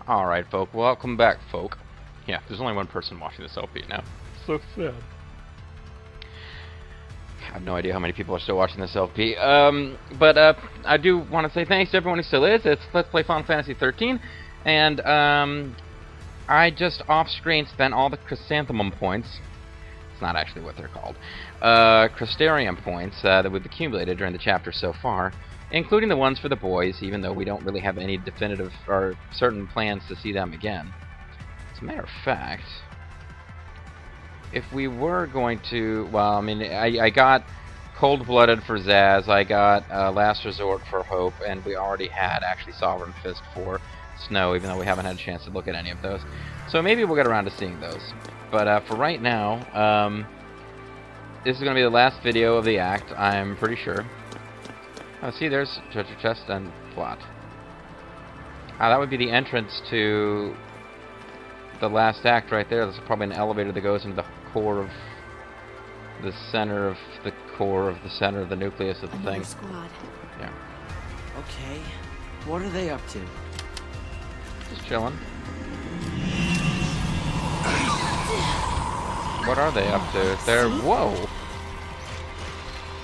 Alright, folk. Welcome back, folk. Yeah, there's only one person watching this LP now. So sad. I have no idea how many people are still watching this LP. But I do want to say thanks to everyone who still is. It's Let's Play Final Fantasy XIII. And I just off-screen spent all the chrysanthemum points. It's not actually what they're called. Crystarium points that we've accumulated during the chapter so far, including the ones for the boys, even though we don't really have any definitive or certain plans to see them again. As a matter of fact, if we were going to, well, I mean, I got Cold-Blooded for Zaz, I got Last Resort for Hope, and we already had actually Sovereign Fist for Snow, even though we haven't had a chance to look at any of those. So maybe we'll get around to seeing those. But for right now, this is going to be the last video of the act, I'm pretty sure. Oh, see, there's treasure chest and plot. That would be the entrance to the last act right there. There's probably an elevator that goes into the core of the center of the core of the center of the nucleus of the thing. Squad. Yeah. Okay, what are they up to? Just chilling. What are they up to? They're whoa.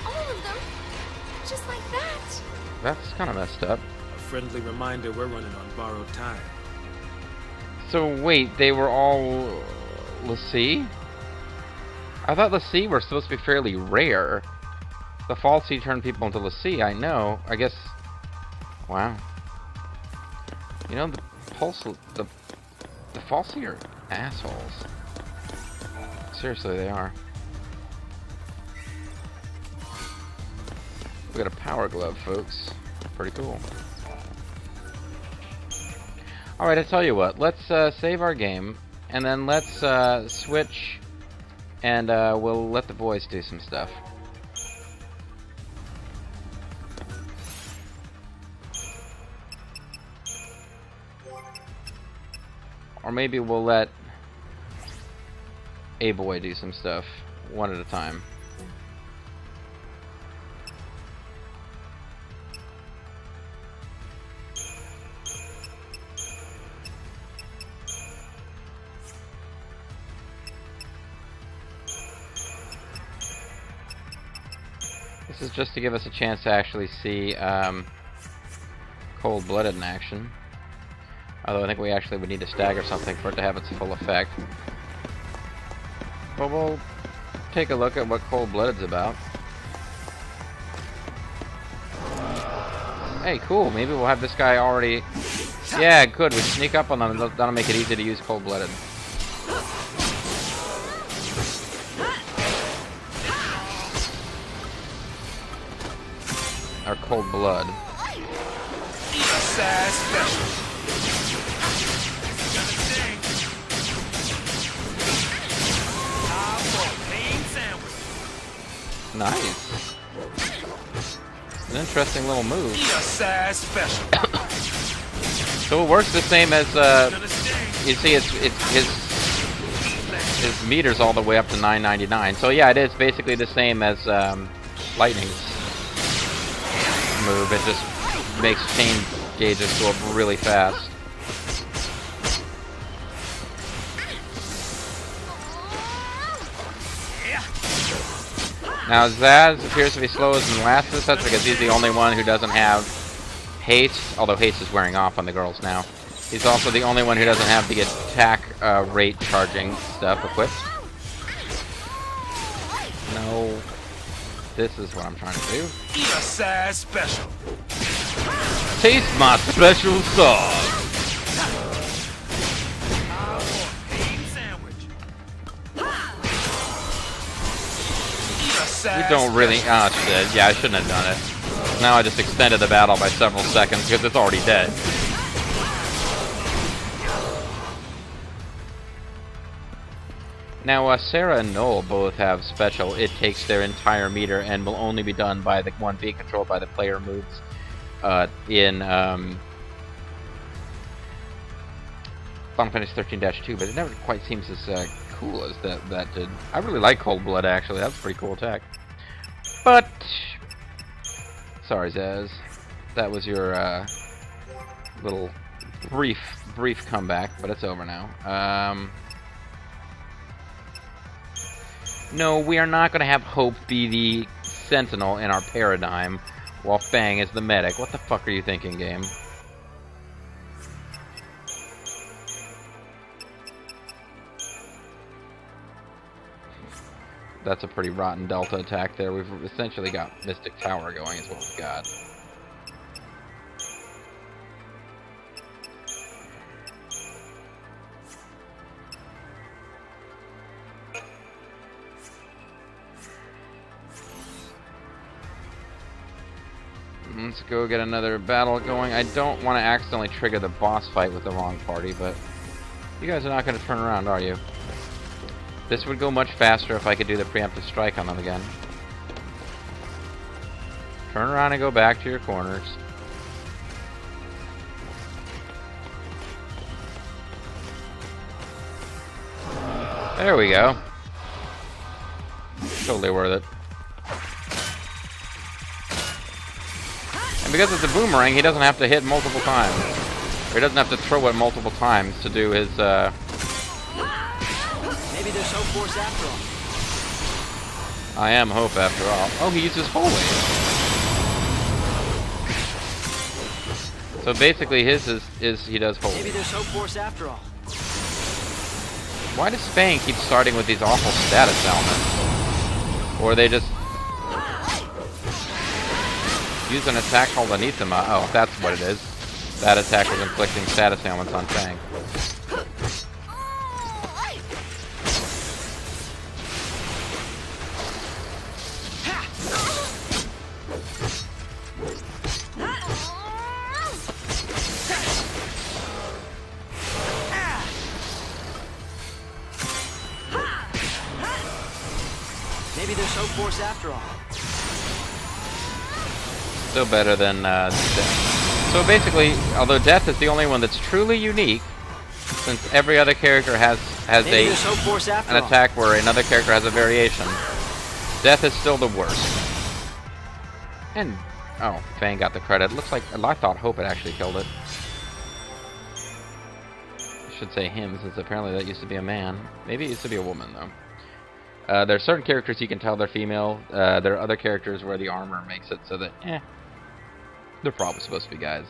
All of them, just like that. That's kind of messed up. A friendly reminder we're running on borrowed time. So wait, they were all Lassie? I thought Lassie were supposed to be fairly rare. The Falsey turned people into Lassie, I know. I guess. Wow. You know, the Falsey are assholes. Seriously, they are. We got a power glove, folks. Pretty cool. Alright, I tell you what. Let's save our game, and then let's switch, and we'll let the boys do some stuff. Or maybe we'll let a boy do some stuff, one at a time. This is just to give us a chance to actually see Cold-Blooded in action. Although I think we actually would need to stagger something for it to have its full effect. But we'll take a look at what Cold-Blooded's about. Hey, cool. Maybe we'll have this guy already... Yeah, good. We sneak up on them. That'll make it easy to use Cold-Blooded. Or Cold Blood. Nice. It's an interesting little move. So it works the same as you see. It's his meter's all the way up to 999. So yeah, it is basically the same as Lightning's move. It just makes chain gauges go up really fast. Now Zaz appears to be slowest in the last of the sets because he's the only one who doesn't have haste, although haste is wearing off on the girls now. He's also the only one who doesn't have the attack rate charging stuff equipped. No. This is what I'm trying to do. Eat a sad special. Taste my special sauce. We don't really... Oh, shit. Yeah, I shouldn't have done it. Now I just extended the battle by several seconds because it's already dead. Now, Sarah and Noel both have special. It takes their entire meter and will only be done by the one being controlled by the player moves in Final Fantasy XIII-2, but it never quite seems as cool as that did. I really like Cold Blood, actually. That was a pretty cool attack. But sorry, Zaz. That was your little brief comeback, but it's over now. No, we are not going to have Hope be the sentinel in our paradigm, while Fang is the medic. What the fuck are you thinking, game? That's a pretty rotten Delta attack there. We've essentially got Mystic Tower going is what we've got. Let's go get another battle going. I don't want to accidentally trigger the boss fight with the wrong party, but you guys are not going to turn around, are you? This would go much faster if I could do the preemptive strike on them again. Turn around and go back to your corners. There we go. Totally worth it. And because it's a boomerang, he doesn't have to hit multiple times. Or he doesn't have to throw it multiple times to do his, Maybe there's hope for us after all. I am Hope after all. Oh, he uses Holy. So basically his is he does Holy. Maybe there's hope for us after all. Why does Fang keep starting with these awful status elements? Or they just use an attack called Anathema. Oh, that's what it is. That attack is inflicting status ailments on Fang. Maybe there's hope for us after all. Still better than Death. So basically, although Death is the only one that's truly unique, since every other character has Maybe there's hope for us after an attack where another character has a variation, Death is still the worst. And oh, Fang got the credit. Looks like I thought Hope had actually killed it. I should say him, since apparently that used to be a man. Maybe it used to be a woman though. There are certain characters you can tell they're female. There are other characters where the armor makes it so that, they're probably supposed to be guys.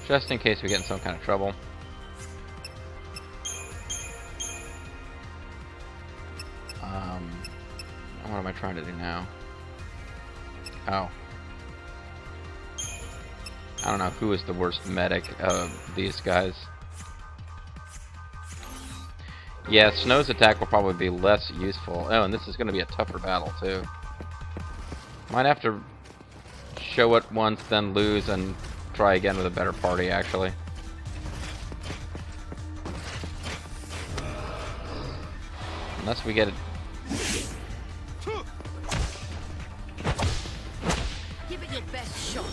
Just in case we get in some kind of trouble. What am I trying to do now? Oh. I don't know who is the worst medic of these guys. Yeah, Snow's attack will probably be less useful. Oh, and this is going to be a tougher battle, too. Might have to show it once, then lose, and try again with a better party, actually. Unless we get it. Give it your best shot.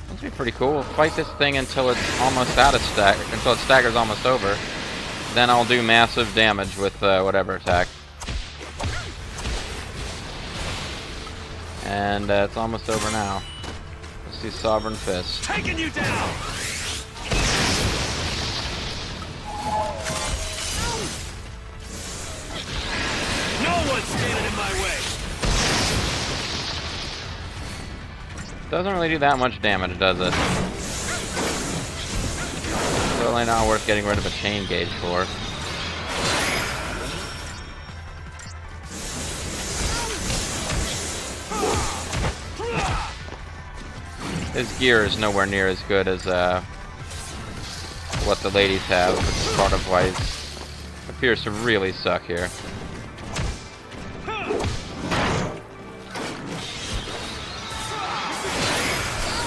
That'd be pretty cool. We'll fight this thing until it's almost out of stack, until its stagger's almost over. Then I'll do massive damage with whatever attack. And it's almost over now. Let's do Sovereign Fist. Taking you down! No one's standing in my way! Doesn't really do that much damage, does it? Really not worth getting rid of a chain gauge for. His gear is nowhere near as good as what the ladies have, which is part of why he appears to really suck here.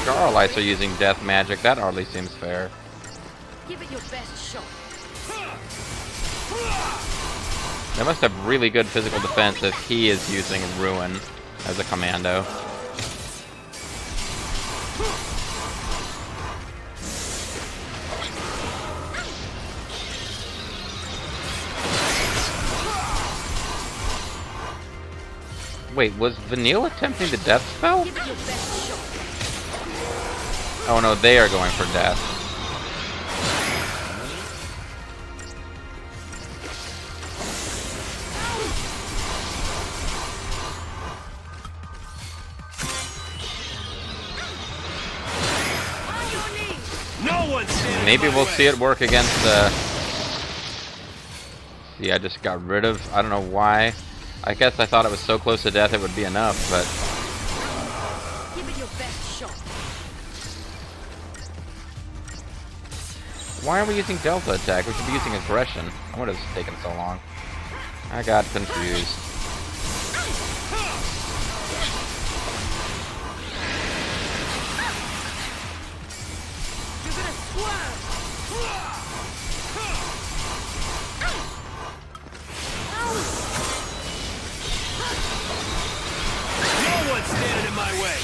Starlights are using death magic. That hardly seems fair. Give it your best shot. They must have really good physical defense if he is using Ruin as a commando. Wait, was Vanille attempting the death spell? Oh no, they are going for death. Maybe we'll see it work against the... See, I just got rid of... I don't know why. I guess I thought it was so close to death it would be enough, but... Give it your best shot. Why are we using Delta attack? We should be using aggression. I would have taken so long. I got confused. You're gonna swerve. No one's standing in my way.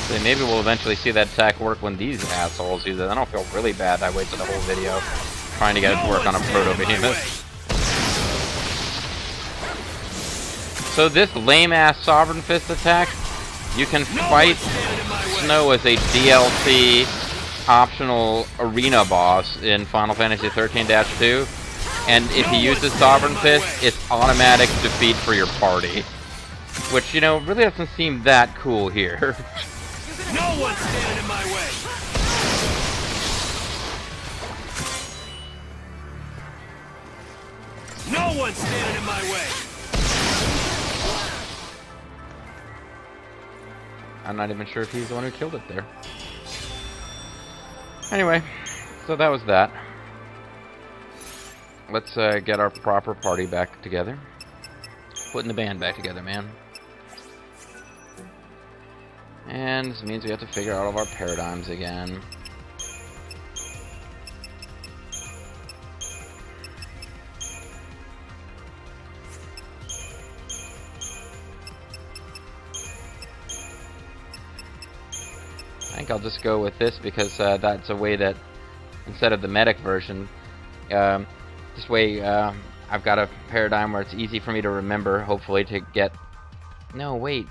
So maybe we'll eventually see that attack work when these assholes use it. I don't feel really bad that I wasted the whole video trying to get it to work on a proto-behemoth. So this lame-ass Sovereign Fist attack, you can fight Snow as a DLC optional arena boss in Final Fantasy 13-2, and if he uses Sovereign Fist, it's automatic defeat for your party. Which, you know, really doesn't seem that cool here. No one's standing in my way. No one's standing in my way. I'm not even sure if he's the one who killed it there. Anyway, so that was that. Let's get our proper party back together. Putting the band back together, man. And this means we have to figure out all of our paradigms again. I think I'll just go with this because that's a way that, instead of the medic version, this way I've got a paradigm where it's easy for me to remember, hopefully, to get... No, wait.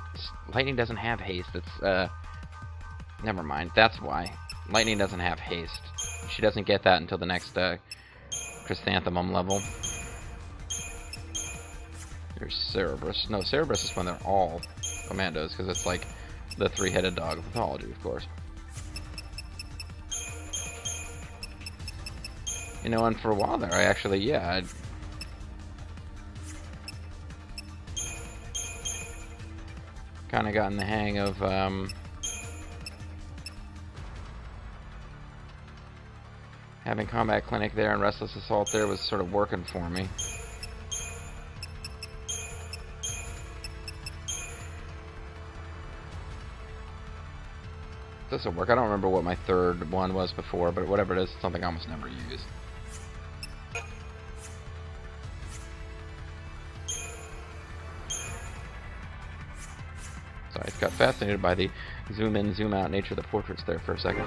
Lightning doesn't have haste. It's, never mind. That's why. Lightning doesn't have haste. She doesn't get that until the next, Chrysanthemum level. Here's Cerberus. No, Cerberus is when they're all commandos, because it's like the three-headed dog of mythology, of course. You know, and for a while there, I actually, yeah, kind of gotten the hang of having Combat Clinic there and Restless Assault there was sort of working for me. This will work. I don't remember what my third one was before, but whatever it is, it's something I almost never use. Sorry, I got fascinated by the zoom in, zoom out nature of the portraits there for a second.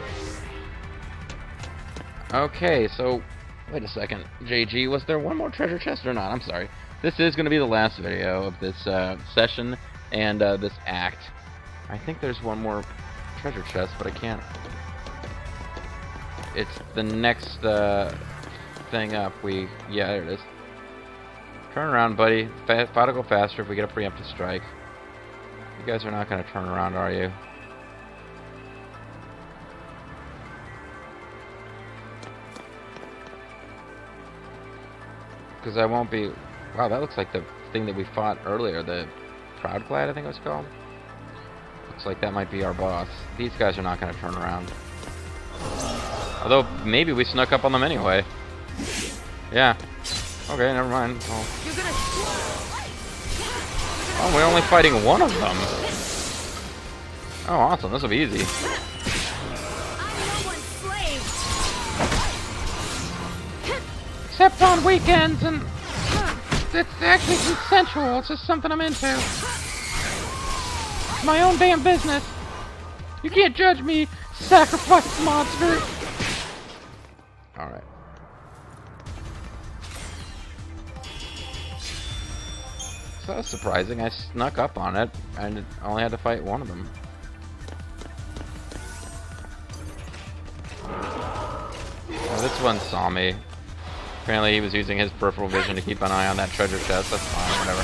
Okay, so, wait a second. JG, was there one more treasure chest or not? I'm sorry. This is going to be the last video of this session and this act. I think there's one more treasure chest, but I can't. It's the next thing up. Yeah, there it is. Turn around, buddy. Fight will go faster if we get a preemptive strike. You guys are not going to turn around, are you? Because I won't be... Wow, that looks like the thing that we fought earlier. The Proudglad, I think it was called. Looks like that might be our boss. These guys are not going to turn around. Although, maybe we snuck up on them anyway. Yeah. Okay, never mind. Oh, we're only fighting one of them. Oh, awesome. This will be easy. Except on weekends and it's actually consensual. It's just something I'm into. It's my own damn business. You can't judge me, sacrifice monster. Alright. So that was surprising. I snuck up on it and only had to fight one of them. Oh, this one saw me. Apparently he was using his peripheral vision to keep an eye on that treasure chest. That's fine, whatever.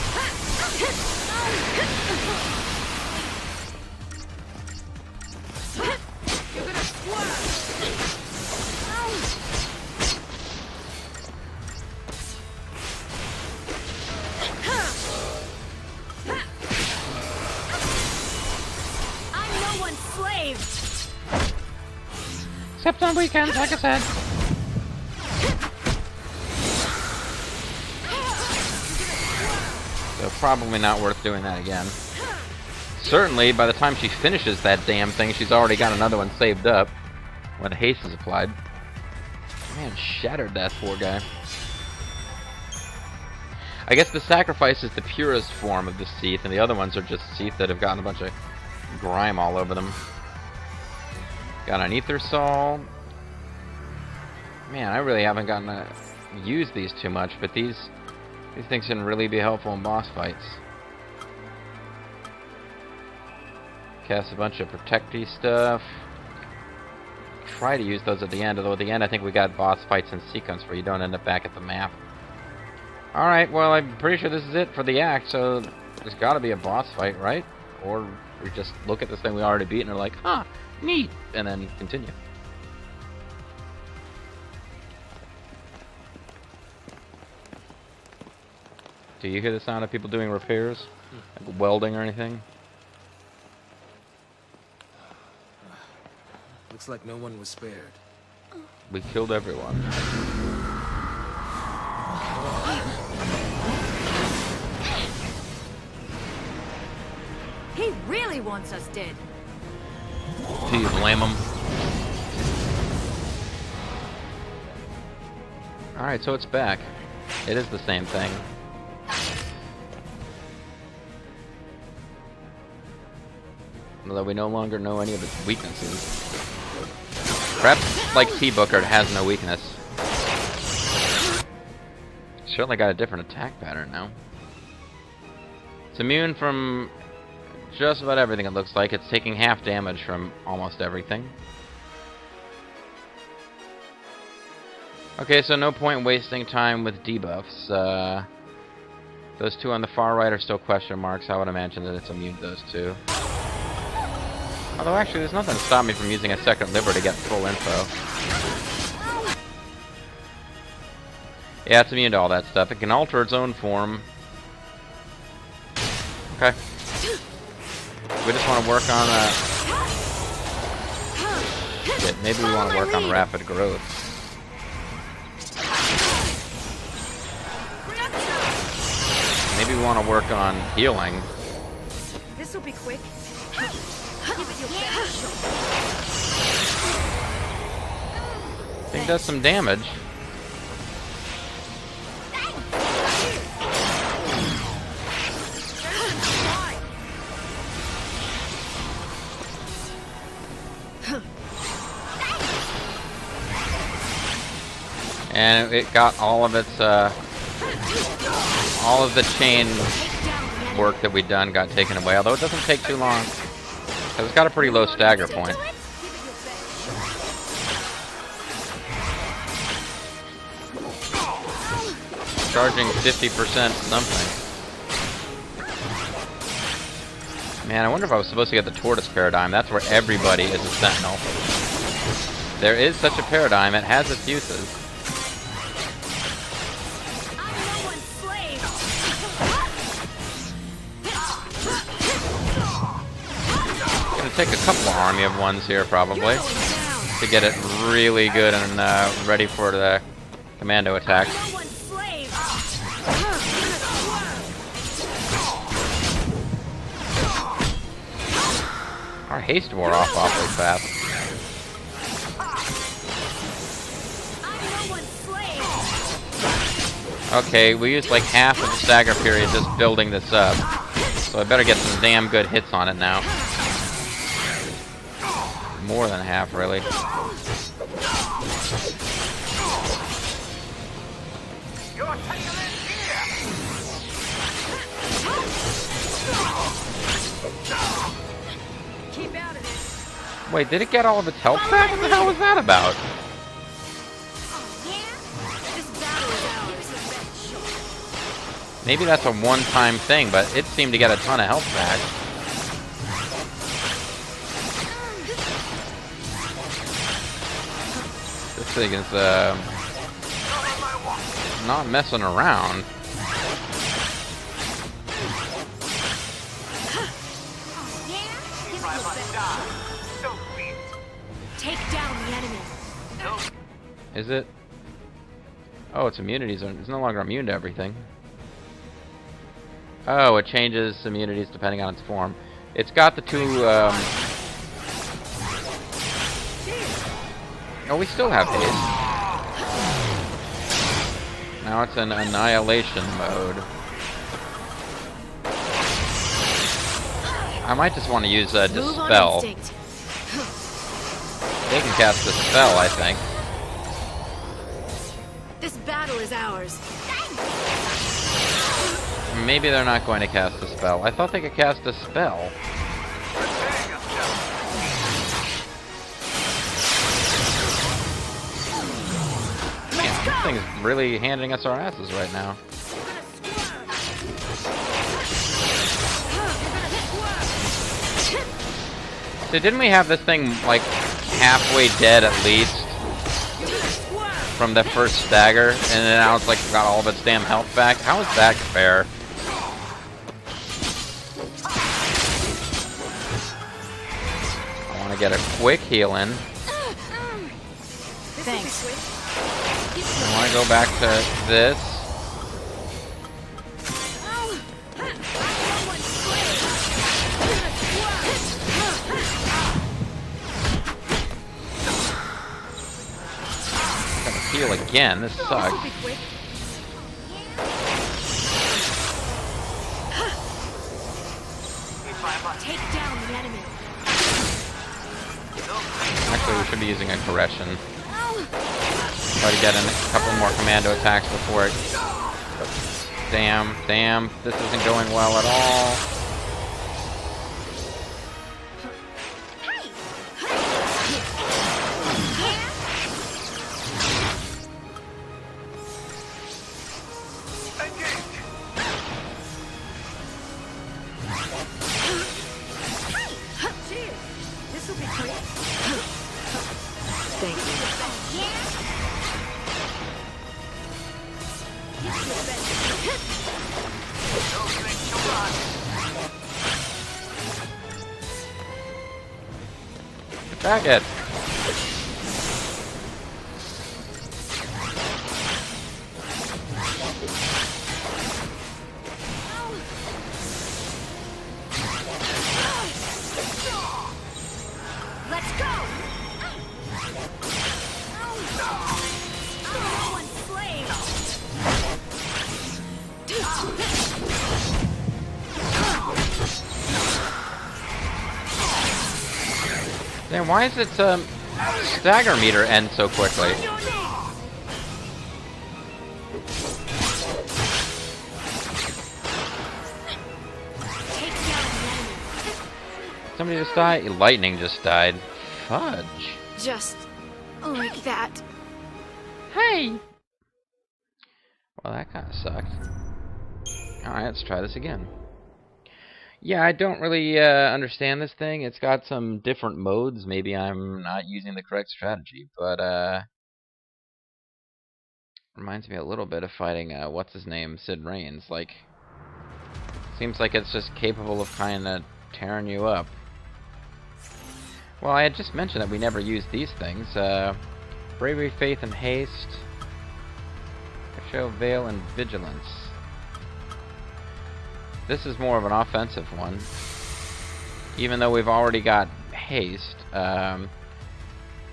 I'm no one's slave. Except on weekends, like I said. So probably not worth doing that again. Certainly, by the time she finishes that damn thing, she's already got another one saved up when haste is applied. Man, shattered that poor guy. I guess the sacrifice is the purest form of the Seath, and the other ones are just Seath that have gotten a bunch of grime all over them. Got an Ether Soul. Man, I really haven't gotten to use these too much, but these things can really be helpful in boss fights. Cast a bunch of protecty stuff. Try to use those at the end, although at the end I think we got boss fights in sequence where you don't end up back at the map. Alright, well I'm pretty sure this is it for the act, so there's gotta be a boss fight, right? Or we just look at this thing we already beat and are like, huh, neat, and then continue. Do you hear the sound of people doing repairs? Like welding or anything? Looks like no one was spared. We killed everyone. He really wants us dead. Do you blame him? Alright, so it's back. It is the same thing. Although we no longer know any of its weaknesses. Perhaps, like T-Booker, it has no weakness. Certainly got a different attack pattern now. It's immune from just about everything, it looks like. It's taking half damage from almost everything. Okay, so no point wasting time with debuffs. Those two on the far right are still question marks. I would imagine that it's immune to those two. Although actually there's nothing to stop me from using a second liver to get full info. Yeah, it's immune to all that stuff. It can alter its own form. Okay. We just want to work on shit, maybe we want to work on rapid growth. Maybe we want to work on healing. This'll be quick. Give it your best shot. Thing does some damage. And it got all of its, all of the chain work that we'd done got taken away, although it doesn't take too long. Because it's got a pretty low stagger point. Charging 50% something. Man, I wonder if I was supposed to get the tortoise paradigm. That's where everybody is a sentinel. There is such a paradigm. It has its uses. Take a couple of army of ones here probably to get it really good and ready for the commando attack. Our haste wore off awfully fast. Okay, we used like half of the stagger period just building this up. So I better get some damn good hits on it now. More than half, really. Keep out of this. Wait, did it get all of its health back? What the hell was that about? This battle is ours. Maybe that's a one-time thing, but it seemed to get a ton of health back. This thing is, not messing around. Take down the enemy. Is it? Oh, its immunities are... It's no longer immune to everything. Oh, it changes immunities depending on its form. It's got the two, Oh, we still have haste. Now it's in annihilation mode. I might just want to use Dispel. They can cast Dispel, I think. This battle is ours. Maybe they're not going to cast a spell. I thought they could cast a spell. Man, this thing's really handing us our asses right now. So didn't we have this thing, like, halfway dead at least? From the first stagger, and then now it's like got all of its damn health back? How is that fair? I want to get a quick heal in. Thanks. I want to go back to this. Heal again. This sucks. Take down the enemy. Actually, we should be using a correction. Try to get in a couple more commando attacks before it... Damn, this isn't going well at all. Back it. Let's go. Damn, why is its stagger meter end so quickly? Somebody just died? Lightning just died. Fudge. Just like that. Hey! Well, that kind of sucked. Alright, let's try this again. Yeah, I don't really understand this thing. It's got some different modes. Maybe I'm not using the correct strategy, but reminds me a little bit of fighting what's his name, Sid Reigns. Like, seems like it's just capable of kind of tearing you up. Well, I had just mentioned that we never use these things. Bravery, Faith, and Haste. Show Veil and Vigilance. This is more of an offensive one. Even though we've already got haste,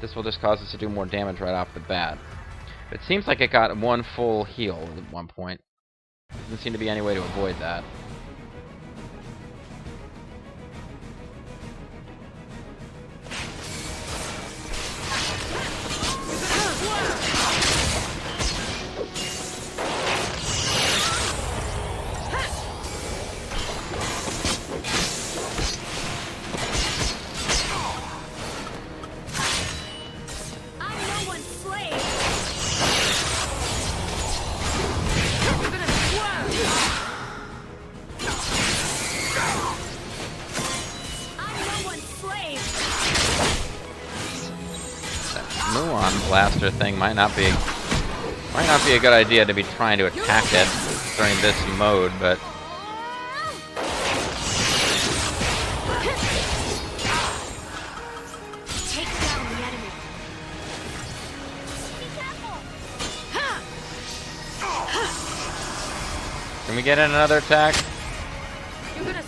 this will just cause us to do more damage right off the bat. It seems like it got one full heal at one point. Doesn't seem to be any way to avoid that. Blaster thing might not be a good idea to be trying to attack it during this mode, but Take down the enemy. can we get in another attack? You're gonna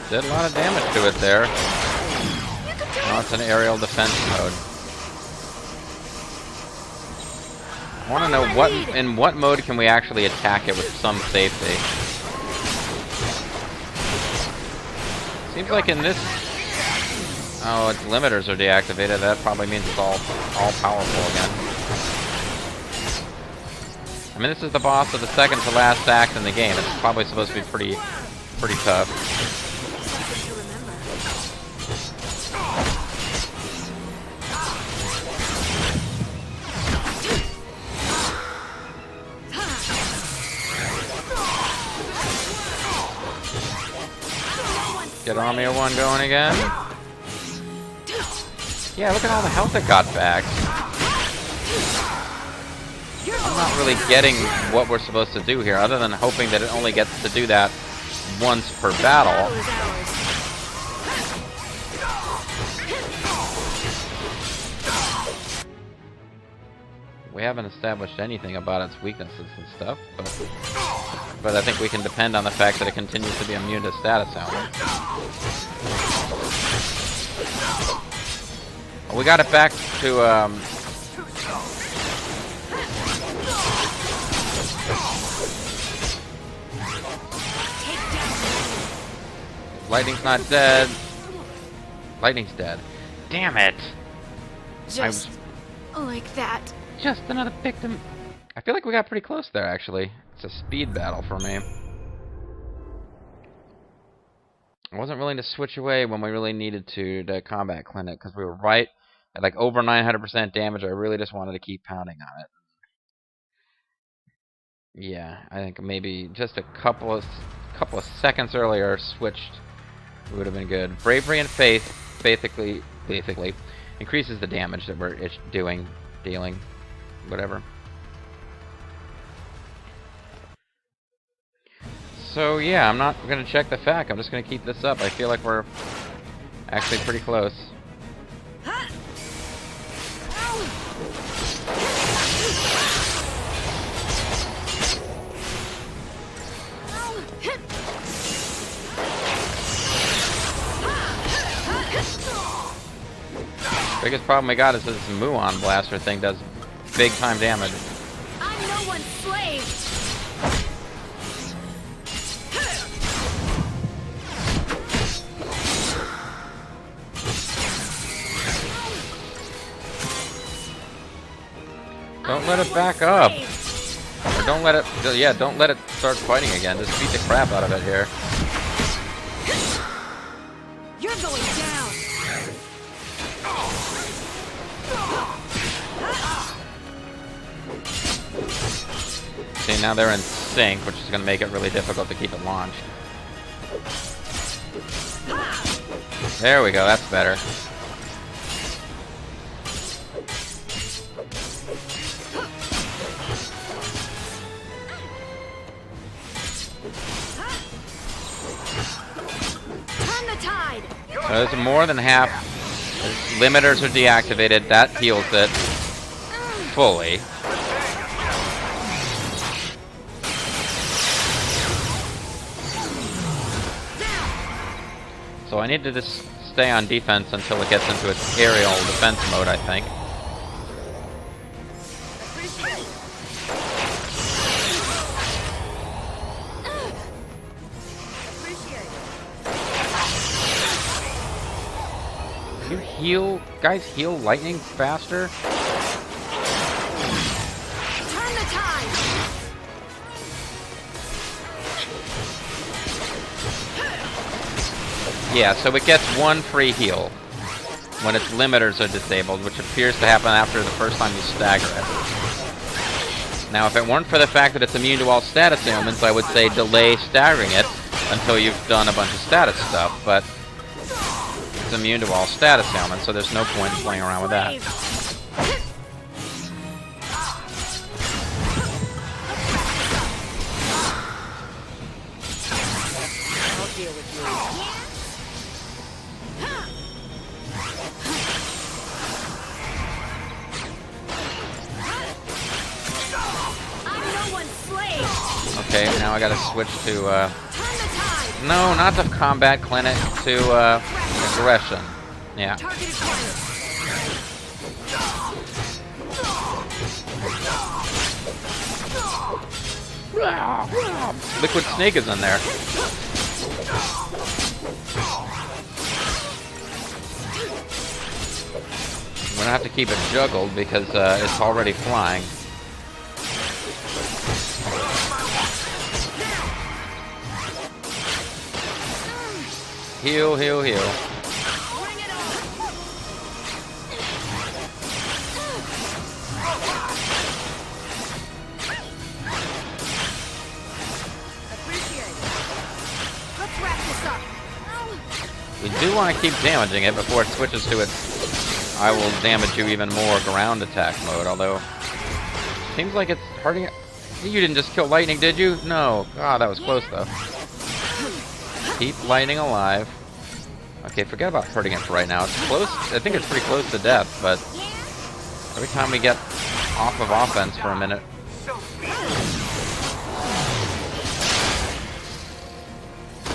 Did a lot of damage to it there. Now it's an aerial defense mode. I want to know in what mode can we actually attack it with some safety. Seems like in this, oh, its limiters are deactivated. That probably means it's all powerful again. I mean, this is the boss of the second to last act in the game. It's probably supposed to be pretty tough. Get Army 1 going again. Yeah, look at all the health it got back. I'm not really getting what we're supposed to do here, other than hoping that it only gets to do that once per battle. We haven't established anything about its weaknesses and stuff, but I think we can depend on the fact that it continues to be immune to status ailments. We got it back to Lightning's not dead. Lightning's dead. Damn it! just like that. Just another victim. I feel like we got pretty close there, actually. It's a speed battle for me. I wasn't willing to switch away when we really needed to Combat Clinic, because we were right at like over 900% damage. I really just wanted to keep pounding on it. Yeah, I think maybe just a couple of seconds earlier switched would have been good. Bravery and Faith basically increases the damage that we're dealing, whatever. So yeah, I'm not gonna check the FAQ. I'm just gonna keep this up. I feel like we're actually pretty close. Biggest problem we got is this Muon Blaster thing does big time damage. I'm no one's slave. Don't let it back up. Or don't let it, yeah, don't let it start fighting again. Just beat the crap out of it here. You're going down. See, now they're in sync, which is going to make it really difficult to keep it launched. There we go, that's better. Turn the tide. So there's more than half. Limiters are deactivated. That heals it fully. So I need to just stay on defense until it gets into its aerial defense mode, I think. Appreciate it. Appreciate it. You heal, guys, heal lightning faster? Turn the tide. Yeah, so it gets one free heal when its limiters are disabled, which appears to happen after the first time you stagger it. Now, if it weren't for the fact that it's immune to all status ailments, I would say delay staggering it until you've done a bunch of status stuff, but it's immune to all status ailments, so there's no point in playing around with that. I'll deal with you. I'm no one's slave. Okay, now I gotta switch to, Turn the tide. no, not the combat clinic, to, aggression. Yeah. Target acquired. Liquid Snake is in there. We're gonna have to keep it juggled because it's already flying. Heal, heal, heal. Bring it on. Appreciate it. Let's wrap this up. We do want to keep damaging it before it switches to its I will damage you even more ground attack mode, although seems like it's hurting it. You didn't just kill lightning, did you? No. God, that was close though. Keep lightning alive. Okay, forget about hurting it for right now. It's close. I think it's pretty close to death, but every time we get off of offense for a minute.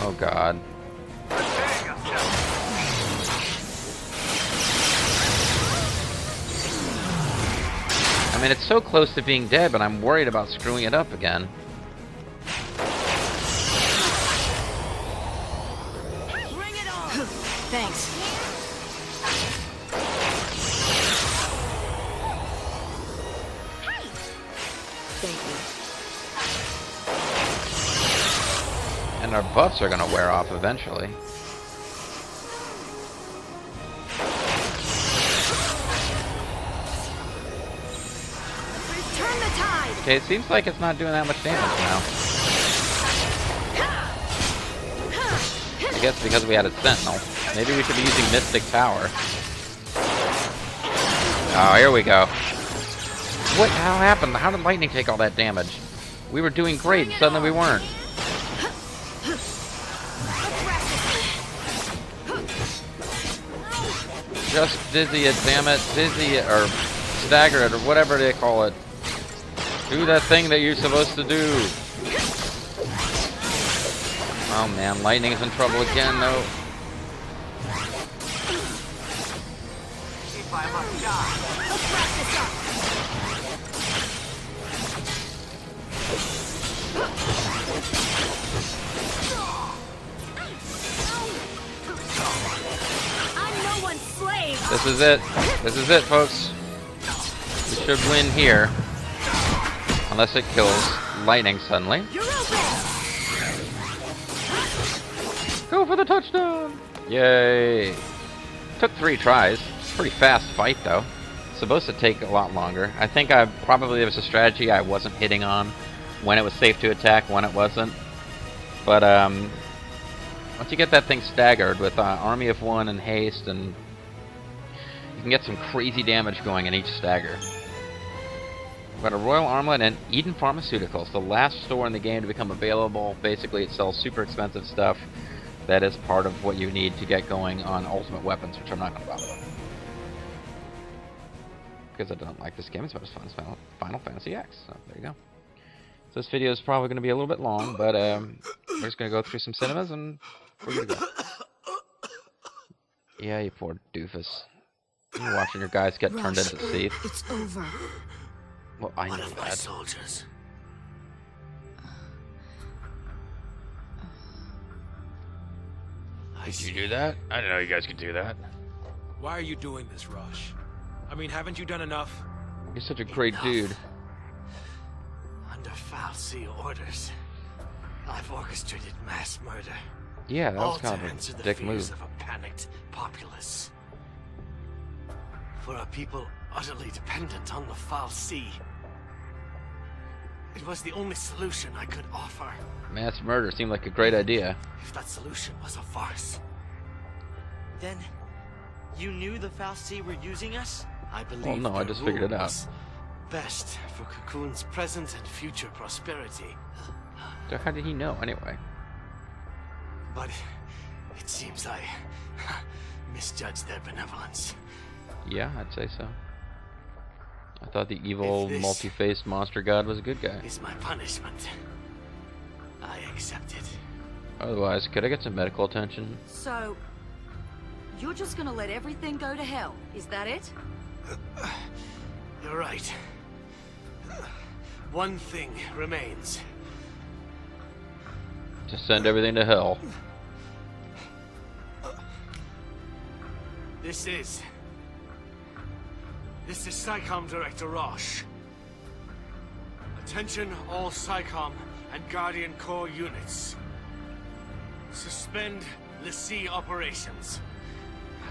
Oh God. I mean, it's so close to being dead, but I'm worried about screwing it up again. Bring it on. Thanks. Thank you. And our buffs are gonna wear off eventually. Turn the tide. Okay, it seems like it's not doing that much damage now. I guess because we had a sentinel. Maybe we should be using Mystic Tower. Oh, here we go. What? How happened? How did lightning take all that damage? We were doing great, and suddenly we weren't. Just dizzy it, damn it. Dizzy it, or stagger it, or whatever they call it. Do that thing that you're supposed to do. Oh man, lightning's in trouble again, though. I'm no one's slave. This is it. This is it, folks. We should win here. Unless it kills lightning suddenly. You're open. Go for the touchdown! Yay! Took 3 tries. Pretty fast fight, though. Supposed to take a lot longer. I think probably there was a strategy I wasn't hitting on when it was safe to attack, when it wasn't. But once you get that thing staggered with Army of One and haste, and you can get some crazy damage going in each stagger. We've got a Royal Armlet and Eden Pharmaceuticals, the last store in the game to become available. Basically, it sells super expensive stuff that is part of what you need to get going on Ultimate Weapons, which I'm not going to bother with. Because I don't like this game as much as fun as Final Fantasy X. So, there you go. So this video is probably going to be a little bit long, but we're just going to go through some cinemas and we're going to go. Yeah, you poor doofus. You're watching your guys get turned into Seath. It's over. Well, I What know of my that. soldiers? Did you do that? I didn't know you guys could do that. Why are you doing this, Rosh? I mean, haven't you done enough? You're such a great Enough. dude. Under Fal'Cie orders, I've orchestrated mass murder. Yeah, that all was to kind answer of the a dick fears move. of a panicked populace. For a people utterly dependent on the Fal'Cie. It was the only solution I could offer. Mass murder seemed like a great idea. If that solution was a farce, Then, you knew the Fal'Cie were using us? I believe Well, no, I their just figured it rule out. was best for Cocoon's present and future prosperity. So how did he know anyway? But it seems I misjudged their benevolence. Yeah, I'd say so. I thought the evil, If this- multi-faced monster god was a good guy. Is my punishment. I accept it. Otherwise, could I get some medical attention? So, you're just gonna let everything go to hell, is that it? You're right. One thing remains. To send everything to hell. This is SciComm Director Rosh. Attention all SciComm and Guardian Corps units. Suspend L'Cie operations.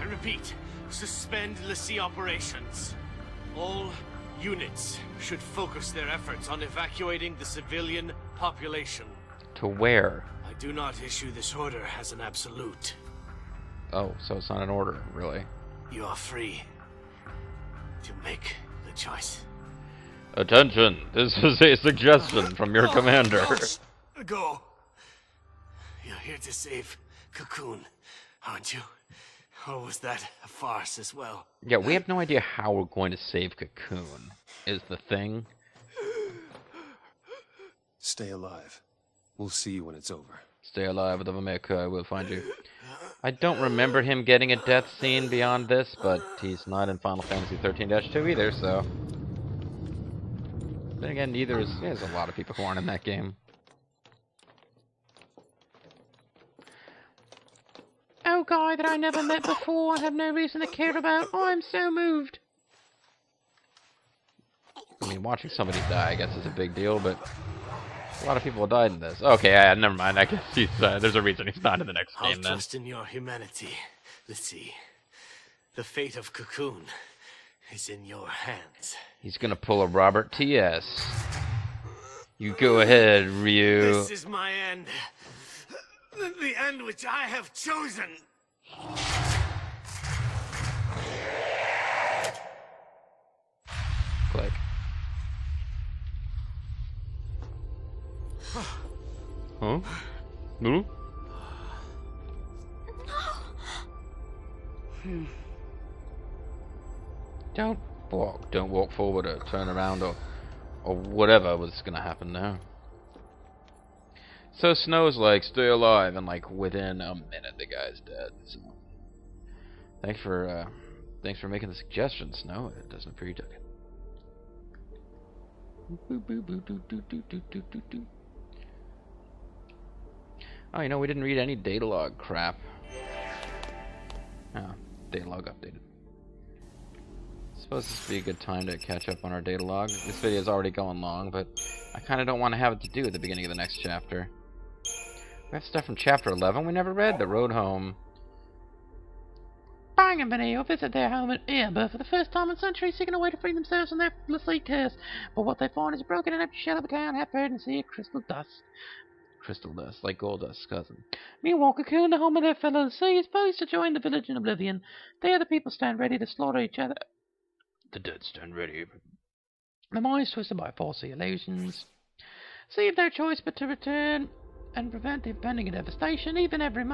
I repeat, suspend L'Cie operations. All units should focus their efforts on evacuating the civilian population. To where? I do not issue this order as an absolute. Oh, so it's not an order, really. You are free to make the choice. Attention! This is a suggestion from your commander. Go. You're here to save Cocoon, aren't you? Or was that a farce as well? Yeah, we have no idea how we're going to save Cocoon, is the thing. Stay alive. We'll see you when it's over. Stay alive, whatever may occur, I will find you. I don't remember him getting a death scene beyond this, but he's not in Final Fantasy 13-2 either, so... Then again, neither is... There's a lot of people who aren't in that game. Oh, guy that I never met before and have no reason to care about. Oh, I'm so moved. I mean, watching somebody die, I guess, is a big deal, but... A lot of people died in this. Okay, yeah, never mind. I guess he's, there's a reason he's not in the next I'll game, then. trust in your humanity. Let's see. The fate of Cocoon is in your hands. He's gonna pull a Robert T.S. You go ahead, Ryu. This is my end. The end which I have chosen. Click. Huh? No? Don't walk. Don't walk forward or turn around or whatever was gonna happen now. So Snow's like, stay alive, and like within a minute the guy's dead. So thanks for making the suggestion, Snow. It doesn't appear you took it. Oh, you know, we didn't read any data log crap. Oh, data log updated. Suppose this would be a good time to catch up on our data log. This video is already going long, but I kind of don't want to have it to do at the beginning of the next chapter. We have stuff from chapter 11 we never read. The road home. Bang and Benio visit their home in Amber for the first time in centuries, seeking a way to free themselves from their L'Cie curse. But what they find is a broken and empty shell of a town half-buried in a sea of crystal dust. Crystal dust, like Goldust's cousin. Meanwhile, Cocoon, the home of their fellow L'Cie, is poised to join the village in oblivion. There the people stand ready to slaughter each other. The dead stand ready. Their minds twisted by false illusions. See if no choice but to return and prevent the impending devastation, even if every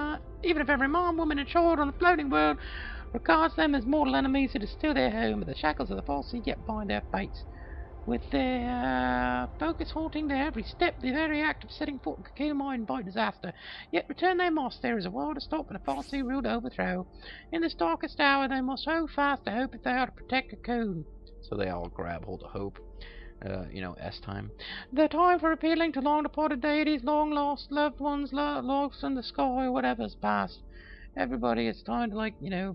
man, woman, and child on the floating world regards them as mortal enemies. It is still their home, but the shackles of the false yet bind their fates. With their focus haunting their every step, the very act of setting foot in Cocoon might invite disaster. Yet return they must. There is a world to stop and a Farseer rule to overthrow. In this darkest hour they must hold fast to hope if they are to protect Cocoon. So they all grab hold of hope. S time. The time for appealing to long-departed deities, long-lost loved ones, lost in the sky, or whatever's past. Everybody, it's time to,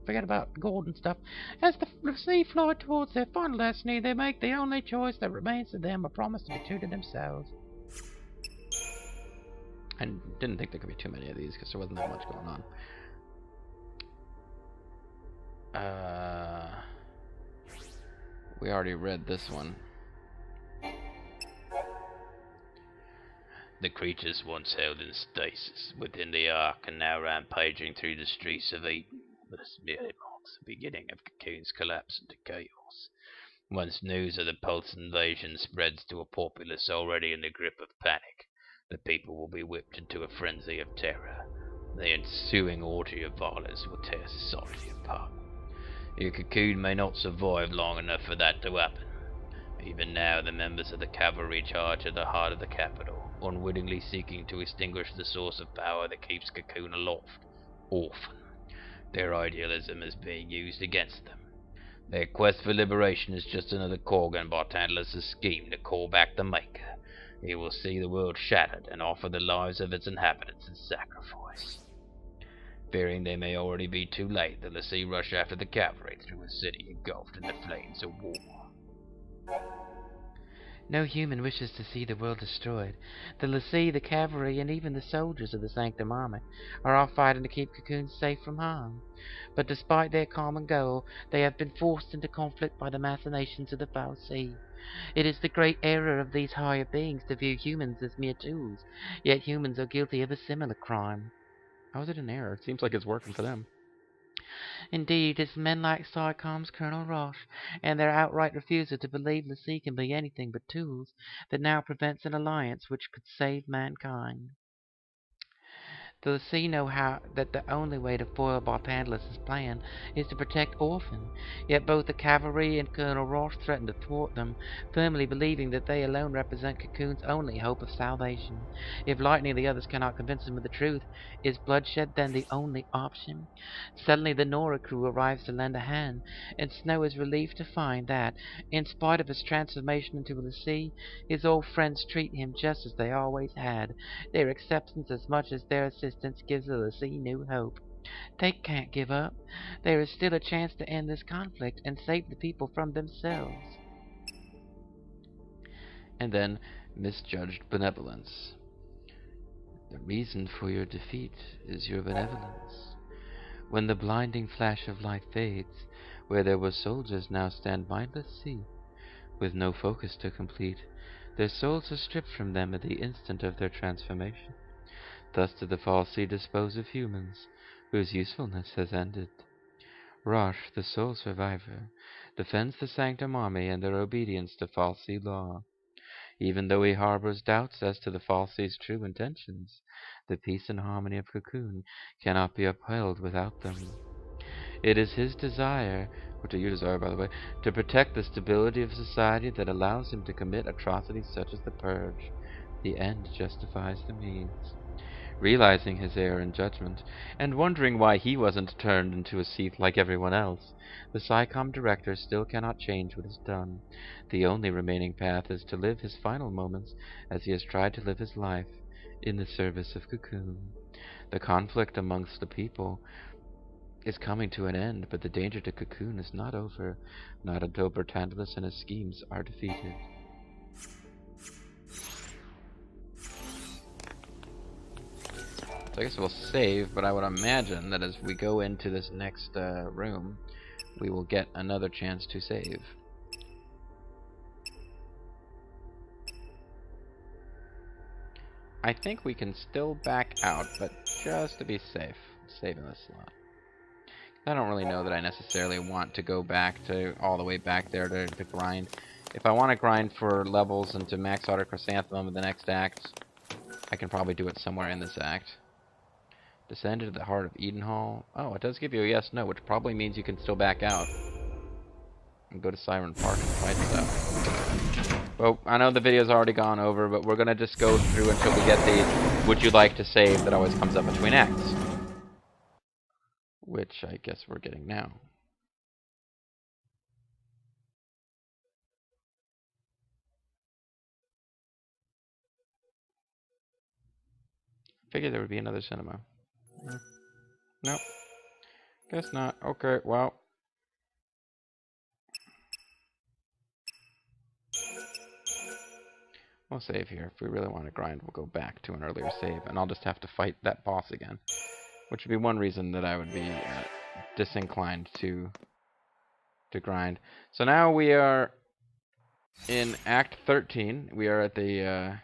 forget about gold and stuff. As the sea fly towards their final destiny, they make the only choice that remains to them, a promise to be true to themselves. I didn't think there could be too many of these, because there wasn't that much going on. We already read this one. The creatures once held in stasis within the Ark are now rampaging through the streets of Eden. This merely marks the beginning of Cocoon's collapse into chaos. Once news of the Pulse invasion spreads to a populace already in the grip of panic, the people will be whipped into a frenzy of terror. The ensuing orgy of violence will tear society apart. Your Cocoon may not survive long enough for that to happen. Even now, the members of the cavalry charge at the heart of the capital, unwittingly seeking to extinguish the source of power that keeps Cocoon aloft. Orphan. Their idealism is being used against them. Their quest for liberation is just another cog in Bartandler's scheme to call back the Maker. He will see the world shattered and offer the lives of its inhabitants in sacrifice. Fearing they may already be too late, the Lassie rush after the cavalry through a city engulfed in the flames of war. No human wishes to see the world destroyed. The Lassie, the cavalry, and even the soldiers of the Sanctum army are all fighting to keep Cocoon safe from harm. But despite their common goal, they have been forced into conflict by the machinations of the Farseer. It is the great error of these higher beings to view humans as mere tools, yet humans are guilty of a similar crime. How is it an error? It seems like it's working for them. Indeed, it's men like Sanctum's Colonel Roche, and their outright refusal to believe the sea can be anything but tools, that now prevents an alliance which could save mankind. The Lassie know that the only way to foil Bartandler's plan is to protect Orphan, yet both the cavalry and Colonel Roche threaten to thwart them, firmly believing that they alone represent Cocoon's only hope of salvation. If Lightning the others cannot convince them of the truth, is bloodshed then the only option? Suddenly the Nora crew arrives to lend a hand, and Snow is relieved to find that, in spite of his transformation into a Lassie, his old friends treat him just as they always had. Their acceptance as much as their assistance gives the Lassie new hope. They can't give up. There is still a chance to end this conflict and save the people from themselves. And then, misjudged benevolence. The reason for your defeat is your benevolence. When the blinding flash of light fades, where there were soldiers now stand mindless see, with no focus to complete. Their souls are stripped from them at the instant of their transformation. Thus did the Farseer dispose of humans, whose usefulness has ended. Roche, the sole survivor, defends the Sanctum army and their obedience to Farseer law. Even though he harbors doubts as to the Farseer's true intentions, the peace and harmony of Cocoon cannot be upheld without them. It is his desire, or your desire by the way, to protect the stability of society that allows him to commit atrocities such as the Purge. The end justifies the means. Realizing his error in judgment, and wondering why he wasn't turned into a Sith like everyone else, the SciComm director still cannot change what is done. The only remaining path is to live his final moments as he has tried to live his life, in the service of Cocoon. The conflict amongst the people is coming to an end, but the danger to Cocoon is not over, not until Bartandler and his schemes are defeated. So I guess we'll save, but I would imagine that as we go into this next room, we will get another chance to save. I think we can still back out, but just to be safe, saving this slot. I don't really know that I necessarily want to go back to all the way back there to grind. If I want to grind for levels and to max out a Chrysanthemum in the next act, I can probably do it somewhere in this act. Descend into the heart of Edenhall. Oh, it does give you a yes/no, which probably means you can still back out. And go to Siren Park and fight stuff. Well, I know the video's already gone over, but we're gonna just go through until we get the "Would you like to save" that always comes up between acts. Which I guess we're getting now. Figured there would be another cinema. Nope. Guess not. Okay, well. We'll save here. If we really want to grind, we'll go back to an earlier save, and I'll just have to fight that boss again. Which would be one reason that I would be disinclined to grind. So now we are in Act 13. We are at the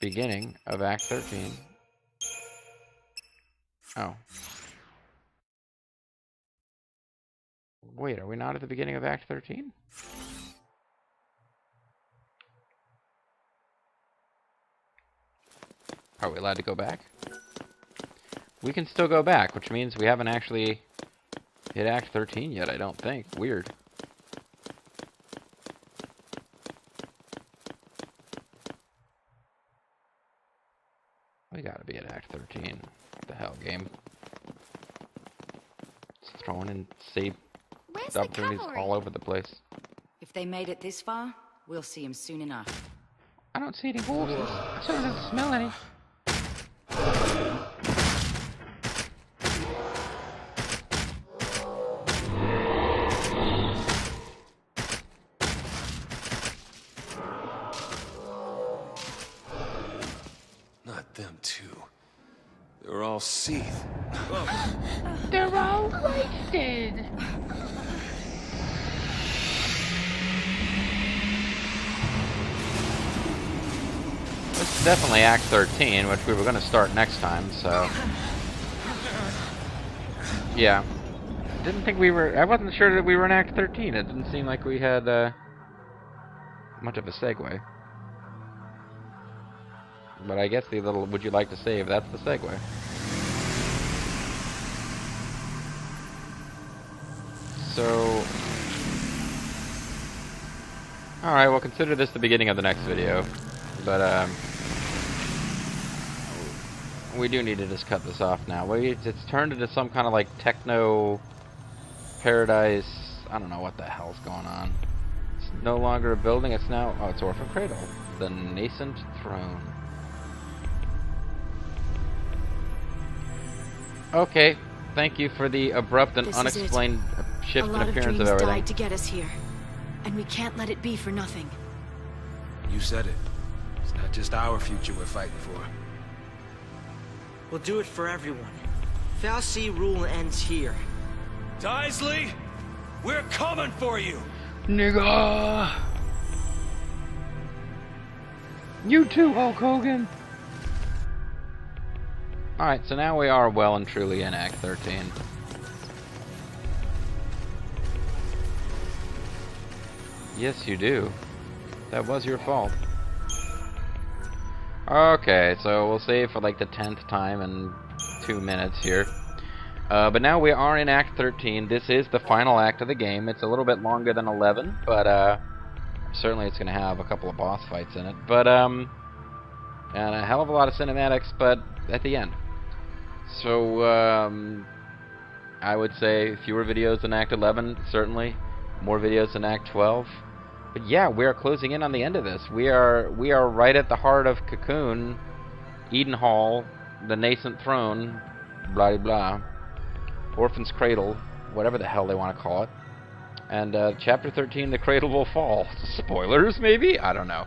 beginning of Act 13. Oh. Wait, are we not at the beginning of Act 13? Are we allowed to go back? We can still go back, which means we haven't actually hit Act 13 yet, I don't think. Weird. We gotta be at Act 13. What the hell, game? Just throwing in save opportunities all over the place. If they made it this far, we'll see them soon enough. I don't see any horses. I certainly don't smell any. Not them too. They're all Seath. They're all wasted. This is definitely Act 13, which we were going to start next time, so... Yeah. Didn't think we were... I wasn't sure that we were in Act 13. It didn't seem like we had, much of a segue. But I guess the little "would you like to save," that's the segue. So... Alright, well, consider this the beginning of the next video. But, we do need to just cut this off now. It's turned into some kind of, like, techno paradise. I don't know what the hell's going on. It's no longer a building, it's now... Oh, it's Orphan Cradle. The Nascent Throne. Okay, thank you for the abrupt and unexplained shift in appearance of everything. Died to get us here, and we can't let it be for nothing. You said it. It's not just our future we're fighting for. We'll do it for everyone. Fal'Cie rule ends here. Daisley, we're coming for you! Nigga! You too, Hulk Hogan! Alright, so now we are well and truly in Act 13. Yes, you do. That was your fault. Okay, so we'll save for like the 10th time in 2 minutes here. But now we are in Act 13. This is the final act of the game. It's a little bit longer than 11, but certainly it's going to have a couple of boss fights in it. But, and a hell of a lot of cinematics, but at the end. So, I would say fewer videos in Act 11, certainly. More videos in Act 12. But yeah, we are closing in on the end of this. We are right at the heart of Cocoon, Eden Hall, the Nascent Throne, blah blah, Orphan's Cradle, whatever the hell they want to call it. And Chapter 13, The Cradle Will Fall. Spoilers, maybe? I don't know.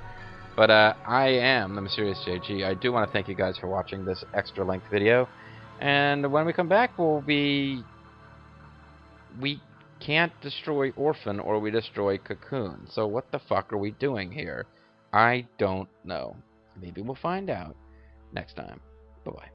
But I am the Mysterious JG. I do want to thank you guys for watching this extra length video. And when we come back, we can't destroy Orphan or we destroy Cocoon. So what the fuck are we doing here? I don't know. Maybe we'll find out next time. Bye-bye.